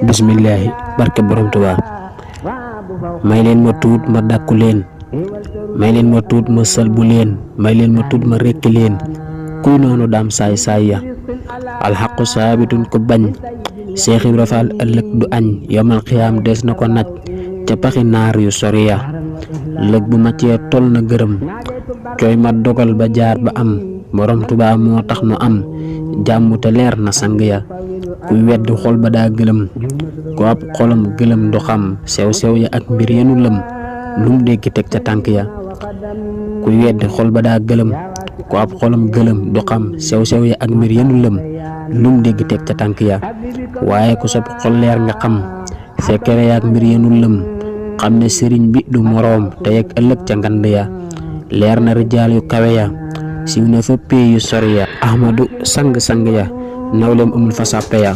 bismillahi barke borom Tuubaa may leen ma tuut ma dàkku leen, may leen ma tuut ma salbu leen, may leen ma tuut ma rekki leen. kuy noonu daam saay saay ya alxaqu saabitun ko bañ Seex Ibra Faal ëllëg du añ yomal xiyaam des na ko naj ca paxi naar yu sori ya. lëg bu maccee tol na gërëm cooy ma dogal ba jaar ba am borom Tuubaa moo tax nu am jàmm te leer na sang ya. kuy weddi xol ba daa gëlëm ku ab xolam gëlëm du xam sew sew ya ak mbir yenu lëm lum dégg teg ca tànk ya. kuy weddi xol ba daa gëlëm ku ab xolam gëlëm du xam sew sew ya ak mbir yenu lëm lum dégg teg ca tànk ya. waaye ku sopp xol leer nga xam sekkere ya ak mbir yenu lëm xam ne sëriñ bi du moroom te yegg ëllëg ca ngand ya. leer na rijaal yu kawe ya siiw na fa pee yu sori ya. ahmadu sang sang ya nawleem amul fa sàppe ya.